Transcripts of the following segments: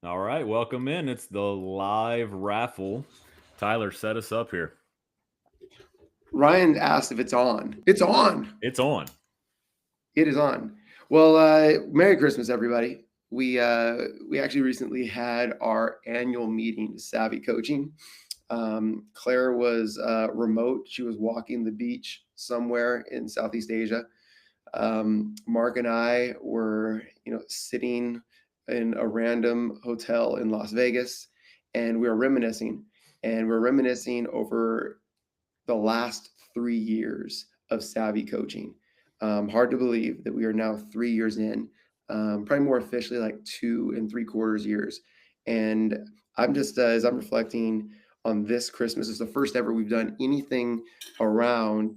All right, welcome in. It's the live raffle. Tyler, set us up here. Ryan asked if it's on. It's on. It's on. It is on. Well, Merry Christmas, everybody. We actually recently had our annual meeting, Savvy Coaching. Claire was remote. She was walking the beach somewhere in Southeast Asia. Mark and I were, sitting in a random hotel in Las Vegas, and we were reminiscing. And we're reminiscing over the last 3 years of Savvy coaching. Hard to believe that we are now 3 years in, probably more officially like 2 and 3/4 years. And I'm just, as I'm reflecting on this Christmas, it's the first ever we've done anything around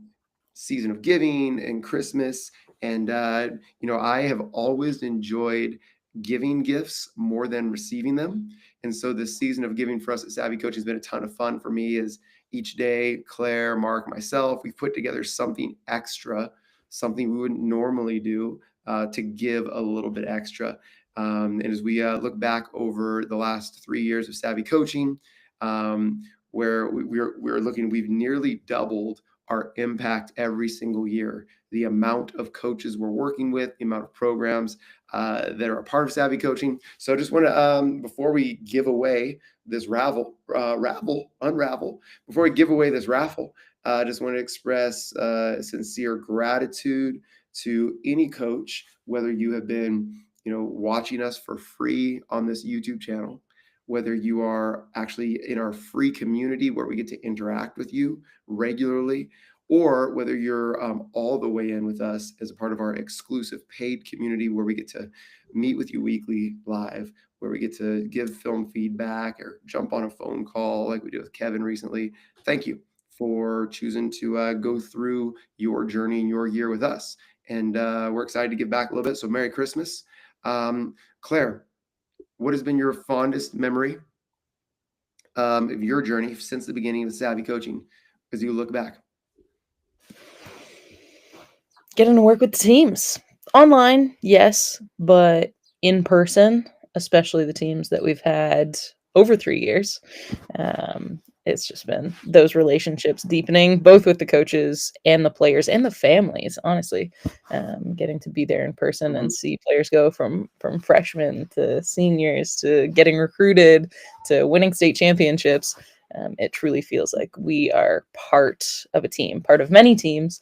season of giving and Christmas. And, I have always enjoyed giving gifts more than receiving them. And so this season of giving for us at Savvy Coaching has been a ton of fun for me. As each day, Claire, Mark, myself, we've put together something extra, something we wouldn't normally do to give a little bit extra. And as we look back over the last 3 years of Savvy Coaching, where we're looking, we've nearly doubled our impact every single year. The amount of coaches we're working with, the amount of programs that are a part of Savvy Coaching. So I just want to, before we give away this unravel, before we give away this raffle, I just want to express sincere gratitude to any coach, whether you have been, watching us for free on this YouTube channel, whether you are actually in our free community where we get to interact with you regularly, or whether you're all the way in with us as a part of our exclusive paid community where we get to meet with you weekly live, where we get to give film feedback or jump on a phone call like we did with Kevin recently. Thank you for choosing to go through your journey and your year with us. And we're excited to give back a little bit. So Merry Christmas. Claire, what has been your fondest memory of your journey since the beginning of Savvy Coaching as you look back? Getting to work with the teams. Online, yes, but in person, especially the teams that we've had over 3 years, it's just been those relationships deepening, both with the coaches and the players and the families, honestly. Getting to be there in person and see players go from freshmen to seniors to getting recruited to winning state championships. It truly feels like we are part of a team, part of many teams,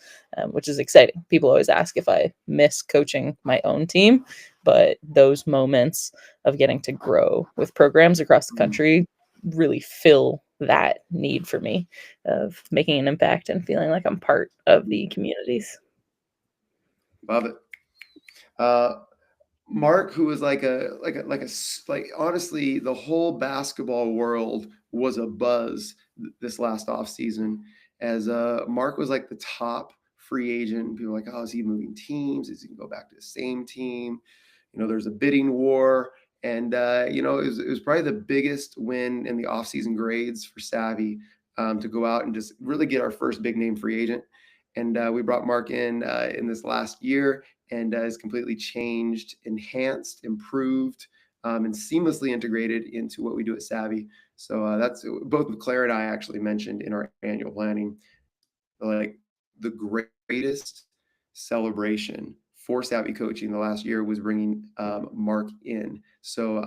which is exciting. People always ask if I miss coaching my own team, but those moments of getting to grow with programs across the country really fill that need for me of making an impact and feeling like I'm part of the communities. Love it. Mark, who was like honestly, the whole basketball world was a buzz this last off season, as Mark was like the top free agent. People were like, oh, is he moving teams? Is he going to go back to the same team? There's a bidding war. And, it was probably the biggest win in the offseason grades for Savvy, to go out and just really get our first big name free agent. And we brought Mark in this last year, and has completely changed, enhanced, improved, and seamlessly integrated into what we do at Savvy. So that's both Claire and I actually mentioned in our annual planning, like the greatest celebration for Savvy Coaching the last year was bringing Mark in. So,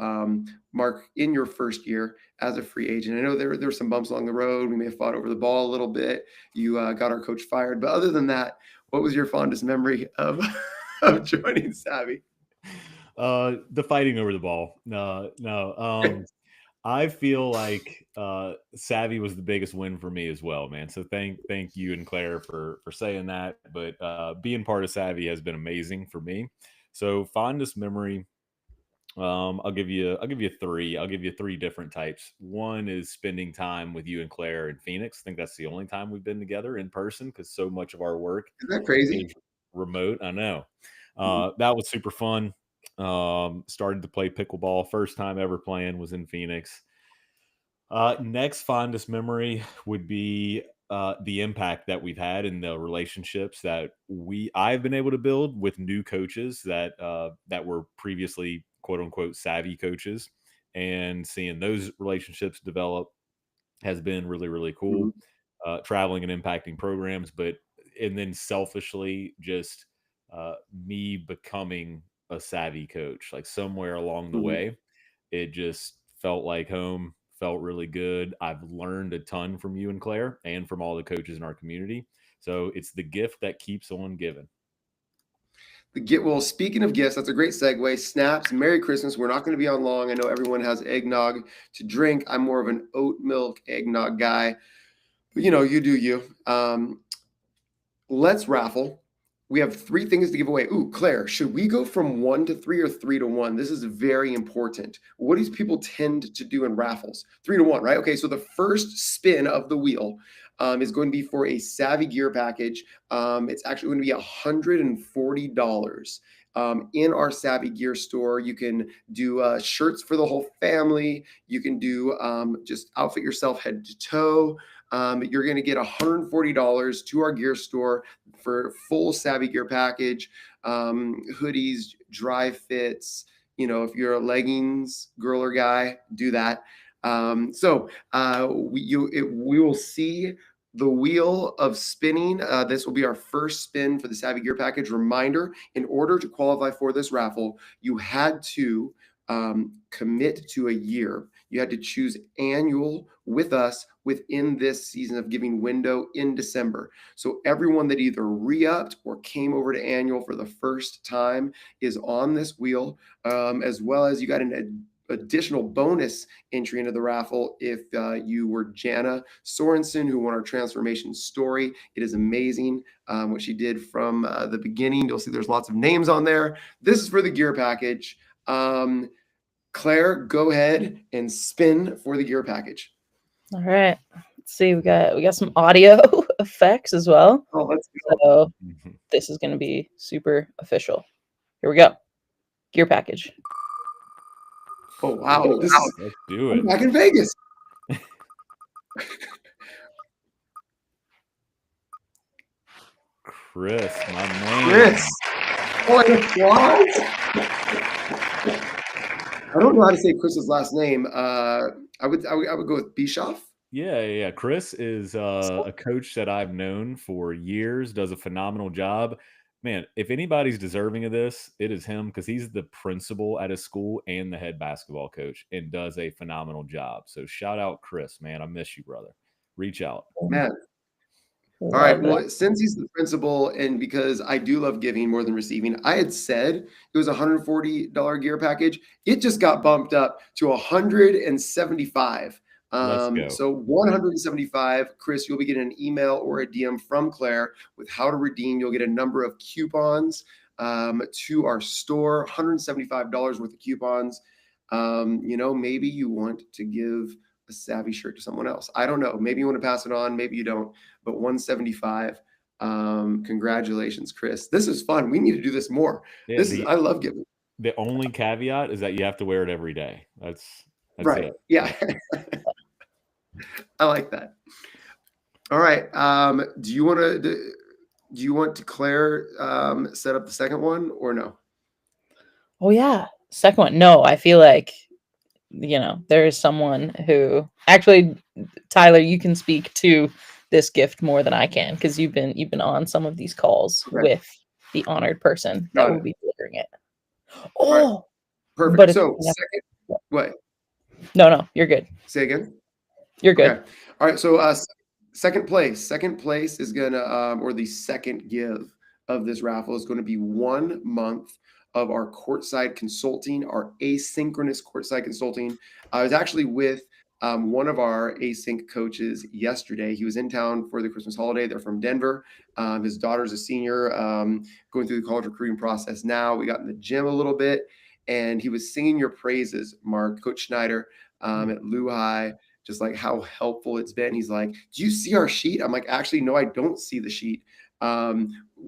Mark, in your first year as a free agent, I know there were some bumps along the road. We may have fought over the ball a little bit. You got our coach fired. But other than that, what was your fondest memory of, of joining Savvy? The fighting over the ball. No. I feel like Savvy was the biggest win for me as well, man. So thank you and Claire for saying that. But being part of Savvy has been amazing for me. So fondest memory, I'll give you three. I'll give you three different types. One is spending time with you and Claire in Phoenix. I think that's the only time we've been together in person because so much of our work Isn't that crazy? is remote. I know. That was super fun. Started to play pickleball. First time ever playing was in Phoenix. Next fondest memory would be the impact that we've had in the relationships that I've been able to build with new coaches that were previously quote unquote savvy coaches, and seeing those relationships develop has been really, really Mhm. cool. Traveling and impacting programs, but and then selfishly, just me becoming a savvy coach, like somewhere along the Mhm. way, it just felt like home, felt really good. I've learned a ton from you and Claire and from all the coaches in our community. So it's the gift that keeps on giving. Well, speaking of gifts, that's a great segue. Snaps, Merry Christmas. We're not going to be on long. I know everyone has eggnog to drink. I'm more of an oat milk eggnog guy, but you do you. Let's raffle. We have 3 things to give away. Ooh, Claire, should we go from 1 to 3 or 3 to 1? This is very important. What do people tend to do in raffles? 3 to 1, right? Okay, so the first spin of the wheel is going to be for a Savvy gear package. It's actually going to be $140. In our Savvy gear store, you can do shirts for the whole family. You can do just outfit yourself head to toe. You're going to get $140 to our gear store for full Savvy gear package, hoodies, dry fits. If you're a leggings girl or guy, do that. We will see the wheel of spinning. This will be our first spin for the Savvy gear package. Reminder: in order to qualify for this raffle, you had to commit to a year. You had to choose annual with us within this season of giving window in December. So everyone that either re-upped or came over to annual for the first time is on this wheel, as well as you got an additional bonus entry into the raffle if you were Jana Sorensen, who won our transformation story. It is amazing what she did from the beginning. You'll see there's lots of names on there. This is for the gear package. Claire, go ahead and spin for the gear package. All right. Let's see. We got some audio effects as well. Oh, let's go. So Mhm. this is going to be super official. Here we go. Gear package. Oh, wow. Let's do I'm it. back in Vegas. Chris, my man. Chris. Oh, and applause. I don't know how to say Chris's last name. I would go with Bischoff. Yeah. Chris is a coach that I've known for years, does a phenomenal job. Man, if anybody's deserving of this, it is him because he's the principal at his school and the head basketball coach and does a phenomenal job. So shout out Chris, man. I miss you, brother. Reach out. Man. All right. Love it. Well, since he's the principal and because I do love giving more than receiving, I had said it was a $140 gear package. It just got bumped up to 175. Let's go. So 175. Chris, you'll be getting an email or a DM from Claire with how to redeem. You'll get a number of coupons to our store, $175 worth of coupons. Maybe you want to give a Savvy shirt to someone else. I don't know. Maybe you want to pass it on. Maybe you don't. But 175. Congratulations, Chris. This is fun. We need to do this more. Yeah, I love giving. the only caveat is that you have to wear it every day. That's Right. it. Yeah. I like that. All right. Do you want to Claire set up the second one or no? Oh yeah. Second one. No, I feel like there is someone who actually, Tyler, you can speak to this gift more than I can because you've been on some of these calls Okay. with the honored person that Got will it. be delivering it. All right. Oh, Perfect. but it's So second, what? no, you're good. Say again. You're good. Okay. All right. So second place is gonna or the second give of this raffle is going to be 1 month of our courtside consulting, our asynchronous courtside consulting. I was actually with one of our async coaches yesterday. He was in town for the Christmas holiday. They're from Denver. His daughter's a senior, going through the college recruiting process now. We got in the gym a little bit, and he was singing your praises, Mark, Coach Schneider at Lou High, just like how helpful it's been. He's like, do you see our sheet? I'm like, actually, no, I don't see the sheet.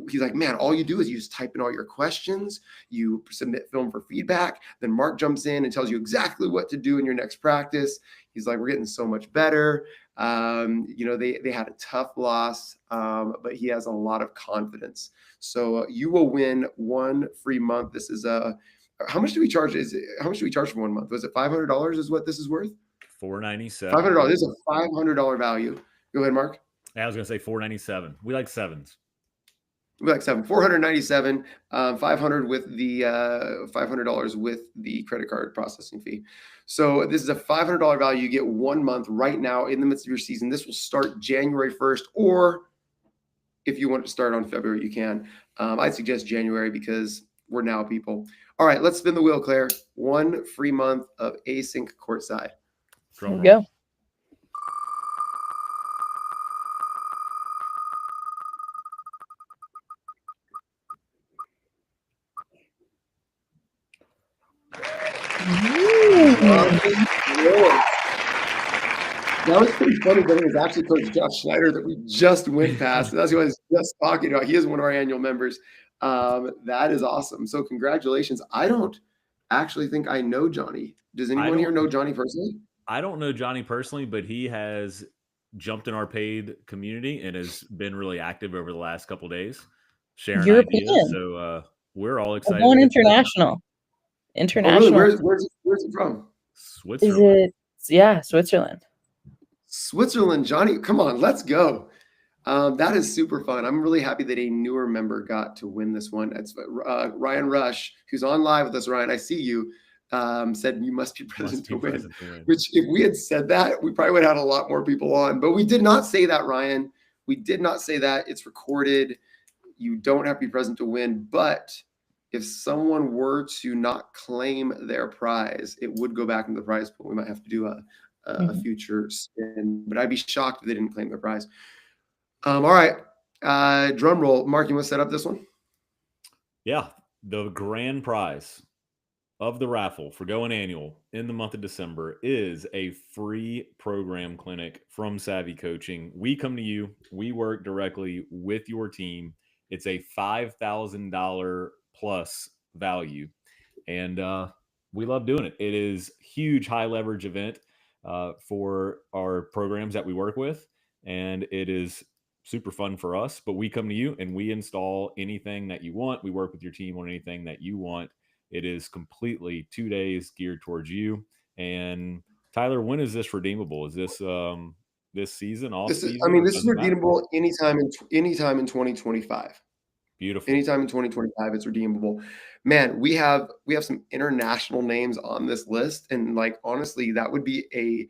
He's like, man, all you do is you just type in all your questions, you submit film for feedback. Then Mark jumps in and tells you exactly what to do in your next practice. He's like, we're getting so much better. They had a tough loss, but he has a lot of confidence. So you will win 1 free month. This is how much do we charge? How much do we charge for 1 month? Was it $500 is what this is worth? $497. $500. This is a $500 value. Go ahead, Mark. I was gonna say $497. We like sevens. We like 497, 500 with the $500 with the credit card processing fee. So this is a $500 value. You get 1 month right now in the midst of your season. This will start January 1st, or if you want to start on February, you can. I'd suggest January because we're now people. All right, let's spin the wheel, Claire. 1 free month of async courtside. There we go. That was pretty funny, but it was actually Coach Josh Schneider that we just went past. That's who I was just talking about. He is one of our annual members. That is awesome. So congratulations. I don't actually think I know Johnny. Does anyone here know Johnny personally? I don't know Johnny personally, but he has jumped in our paid community and has been really active over the last couple of days, sharing European. ideas. So we're all excited. Going international. International. Oh, really? Where's he from? Switzerland. Switzerland. Switzerland, Johnny. Come on, let's go. That is super fun. I'm really happy that a newer member got to win this one. It's Ryan Rush, who's on live with us. Ryan, I see you. Said you must be present to win. Which, if we had said that, we probably would have had a lot more people on. But we did not say that, Ryan. We did not say that. It's recorded. You don't have to be present to win. But if someone were to not claim their prize, it would go back into the prize pool. We might have to do a future spin. But I'd be shocked if they didn't claim their prize. All right. Drum roll. Mark, you want to set up this one? Yeah. The grand prize of the raffle for going annual in the month of December is a free program clinic from SAVI Coaching. We come to you. We work directly with your team. It's a $5,000 plus value. And we love doing it. It is a huge high leverage event for our programs that we work with. And it is super fun for us, but we come to you and we install anything that you want. We work with your team on anything that you want. It is completely 2 days geared towards you. And Tyler, when is this redeemable? Is this this season? This is redeemable anytime in 2025. Beautiful. Anytime in 2025, it's redeemable. Man, we have some international names on this list, and like honestly, that would be a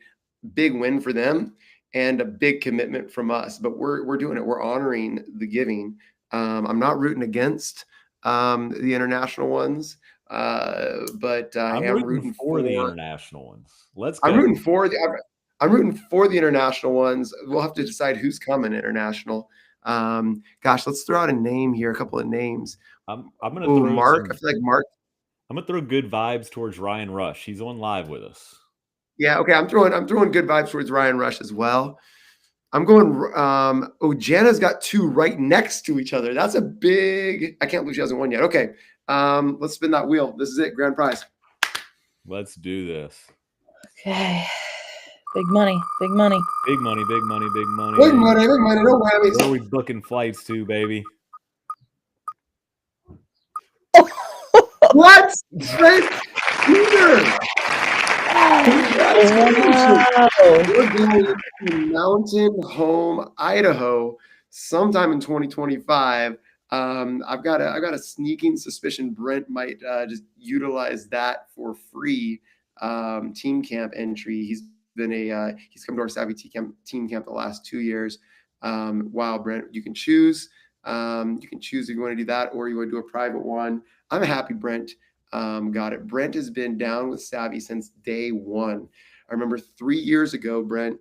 big win for them and a big commitment from us. But we're doing it. We're honoring the giving. I'm not rooting against the international ones. But I am rooting for the international ones. Let's go. I'm rooting for the international ones. We'll have to decide who's coming international. Gosh, let's throw out a name here, a couple of names. I'm gonna throw Mark. I feel like Mark. I'm gonna throw good vibes towards Ryan Rush. He's on live with us. Yeah, okay. I'm throwing good vibes towards Ryan Rush as well. I'm going. Jana's got two right next to each other. That's a big. I can't believe she hasn't won yet. Okay. Let's spin that wheel. This is it. Grand prize. Let's do this. Okay. Big money. Big money. Big money. Big money. Big money. Big money. Big money. No whammies. Where are we booking flights to, baby? What? Straight Peter. Congratulations. We're going to Mountain Home, Idaho, sometime in 2025. I've got a sneaking suspicion Brent might just utilize that for free team camp entry. He's come to our SAVI team camp the last 2 years. Wow, Brent, you can choose. You can choose if you want to do that or you want to do a private one. I'm happy Brent got it. Brent has been down with SAVI since day one. I remember 3 years ago, Brent,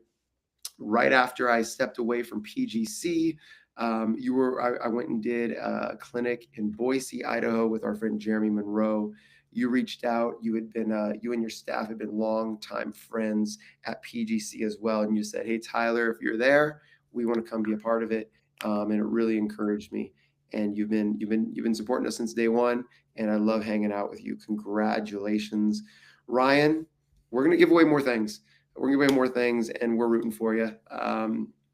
right after I stepped away from PGC, I went and did a clinic in Boise, Idaho with our friend Jeremy Monroe. You reached out. You and your staff had been longtime friends at PGC as well. And you said, "Hey, Tyler, if you're there, we want to come be a part of it." And it really encouraged me. And you've been supporting us since day one. And I love hanging out with you. Congratulations, Ryan. We're going to give away more things. And we're rooting for you.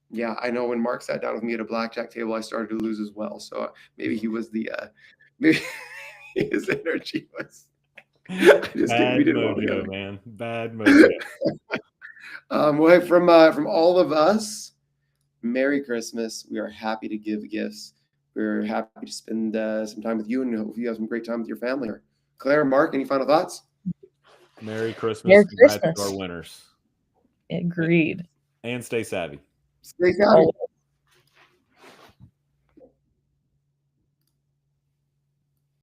Yeah, I know when Mark sat down with me at a blackjack table, I started to lose as well. So maybe he was maybe his energy was. just kidding. We Bad did well mojo, together. man. Bad mojo. Well, from all of us, Merry Christmas. We are happy to give gifts. We're happy to spend some time with you, and hope you have some great time with your family. Claire, Mark, any final thoughts? Merry Christmas. Merry Congrats to Christmas. our winners. Agreed. And stay savvy. Stay savvy.